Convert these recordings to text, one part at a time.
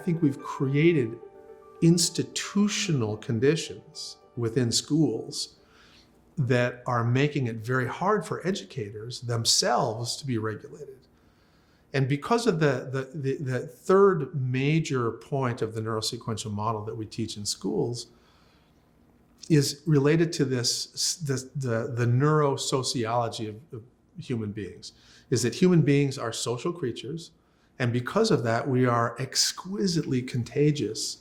think we've created institutional conditions within schools that are making it very hard for educators themselves to be regulated. And because of the third major point of the neurosequential model that we teach in schools is related to the neurosociology of human beings, is that human beings are social creatures, and because of that, we are exquisitely contagious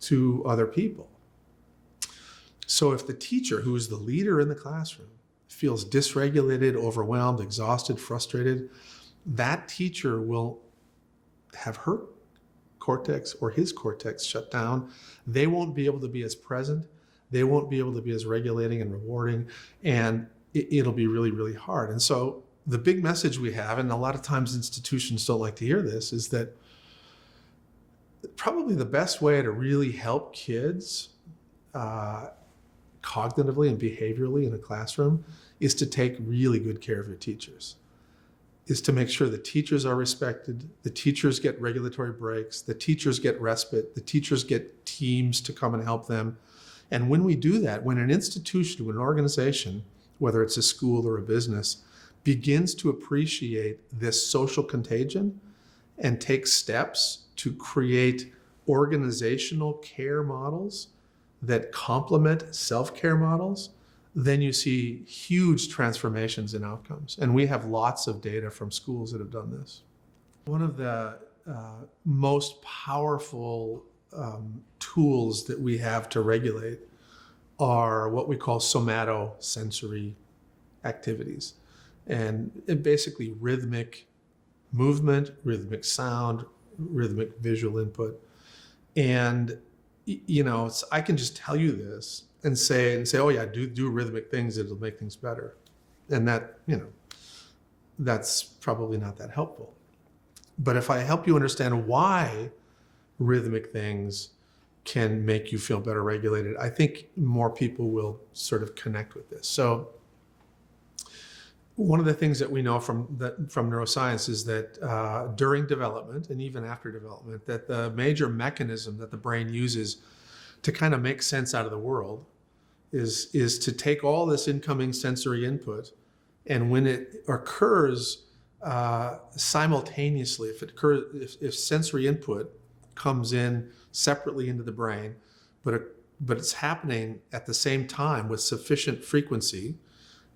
to other people. So if the teacher, who is the leader in the classroom, feels dysregulated, overwhelmed, exhausted, frustrated, that teacher will have her cortex or his cortex shut down. They won't be able to be as present. They won't be able to be as regulating and rewarding, and it'll be really, really hard. And so the big message we have, and a lot of times institutions don't like to hear this, is that probably the best way to really help kids cognitively and behaviorally in a classroom is to take really good care of your teachers, is to make sure the teachers are respected, the teachers get regulatory breaks, the teachers get respite, the teachers get teams to come and help them. And when we do that, when an institution, when an organization, whether it's a school or a business, begins to appreciate this social contagion and take steps to create organizational care models that complement self-care models, then you see huge transformations in outcomes. And we have lots of data from schools that have done this. One of the most powerful tools that we have to regulate are what we call somatosensory activities. And basically rhythmic movement, rhythmic sound, rhythmic visual input. And I can just tell you this and say, oh yeah, do rhythmic things, it'll make things better. And that, that's probably not that helpful. But if I help you understand why rhythmic things can make you feel better regulated, I think more people will sort of connect with this. So one of the things that we know from neuroscience is that during development and even after development, that the major mechanism that the brain uses to kind of make sense out of the world is to take all this incoming sensory input, and when it occurs simultaneously, if sensory input comes in separately into the brain, but it's happening at the same time with sufficient frequency,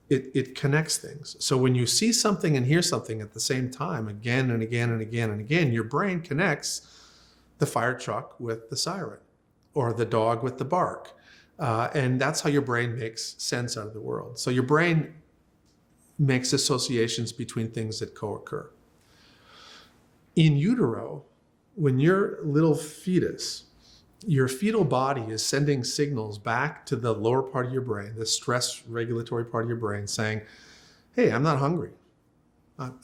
it connects things. So when you see something and hear something at the same time, again and again and again and again, your brain connects the fire truck with the siren or the dog with the bark. And that's how your brain makes sense out of the world. So your brain makes associations between things that co-occur. In utero, when you're a little fetus, your fetal body is sending signals back to the lower part of your brain, the stress regulatory part of your brain, saying, hey, I'm not hungry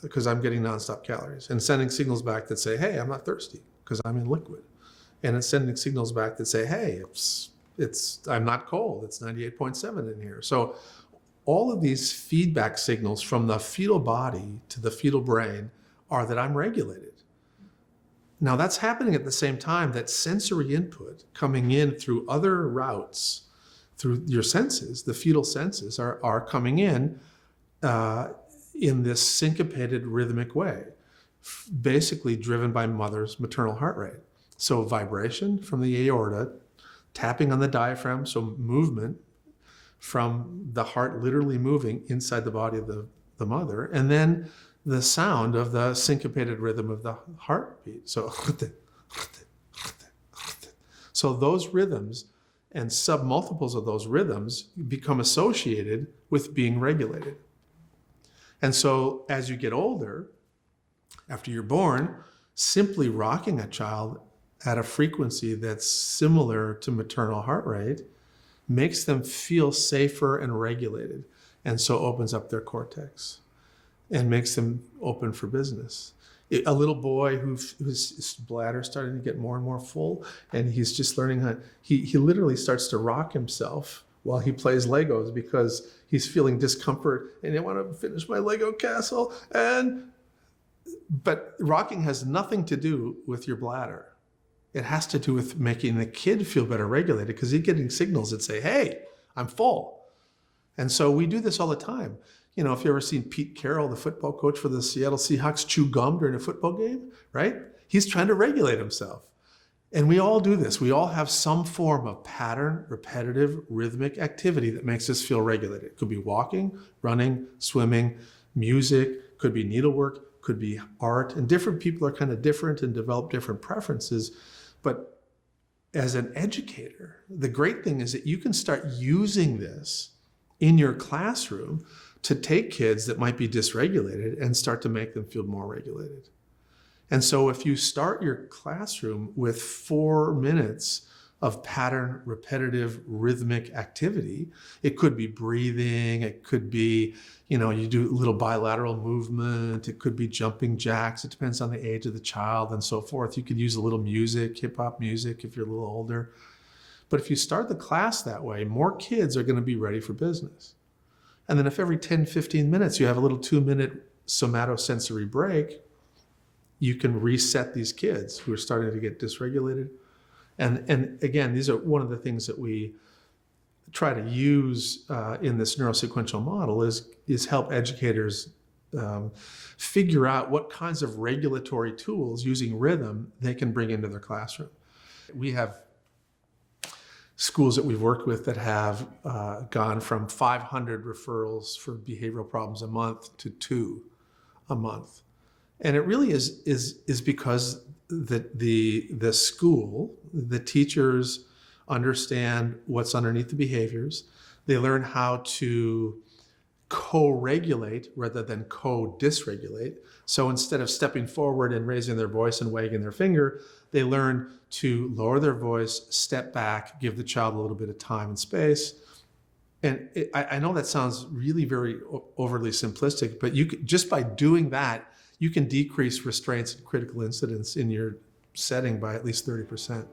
because I'm getting nonstop calories, and sending signals back that say, hey, I'm not thirsty because I'm in liquid. And it's sending signals back that say, hey, I'm not cold, it's 98.7 in here. So all of these feedback signals from the fetal body to the fetal brain are that I'm regulated. Now that's happening at the same time that sensory input coming in through other routes, through your senses, the fetal senses are coming in this syncopated rhythmic way, basically driven by mother's maternal heart rate. So vibration from the aorta, tapping on the diaphragm, so movement from the heart literally moving inside the body of the mother, and then the sound of the syncopated rhythm of the heartbeat. So those rhythms and submultiples of those rhythms become associated with being regulated. And so as you get older, after you're born, simply rocking a child at a frequency that's similar to maternal heart rate makes them feel safer and regulated, and so opens up their cortex and makes them open for business. A little boy whose bladder starting to get more and more full, and he's just learning how, he literally starts to rock himself while he plays Legos because he's feeling discomfort and I want to finish my Lego castle. But rocking has nothing to do with your bladder. It has to do with making the kid feel better regulated because he's getting signals that say, hey, I'm full. And so we do this all the time. You know, if you ever seen Pete Carroll, the football coach for the Seattle Seahawks, chew gum during a football game, right? He's trying to regulate himself. And we all do this. We all have some form of pattern, repetitive, rhythmic activity that makes us feel regulated. It could be walking, running, swimming, music, could be needlework, could be art. And different people are kind of different and develop different preferences. But as an educator, the great thing is that you can start using this in your classroom to take kids that might be dysregulated and start to make them feel more regulated. And so if you start your classroom with 4 minutes of pattern, repetitive, rhythmic activity, it could be breathing, it could be, you know, you do a little bilateral movement, it could be jumping jacks, it depends on the age of the child and so forth. You could use a little music, hip hop music if you're a little older. But if you start the class that way, more kids are going to be ready for business. And then if every 10, 15 minutes you have a little 2-minute somatosensory break, you can reset these kids who are starting to get dysregulated. And again, these are one of the things that we try to use in this neurosequential model is help educators figure out what kinds of regulatory tools using rhythm they can bring into their classroom. We have schools that we've worked with that have gone from 500 referrals for behavioral problems a month to 2 a month. And it really is because the school, the teachers understand what's underneath the behaviors. They learn how to co-regulate rather than co-dysregulate. So instead of stepping forward and raising their voice and wagging their finger, they learn to lower their voice, step back, give the child a little bit of time and space. And I know that sounds really very overly simplistic, but you could, just by doing that, you can decrease restraints and critical incidents in your setting by at least 30%.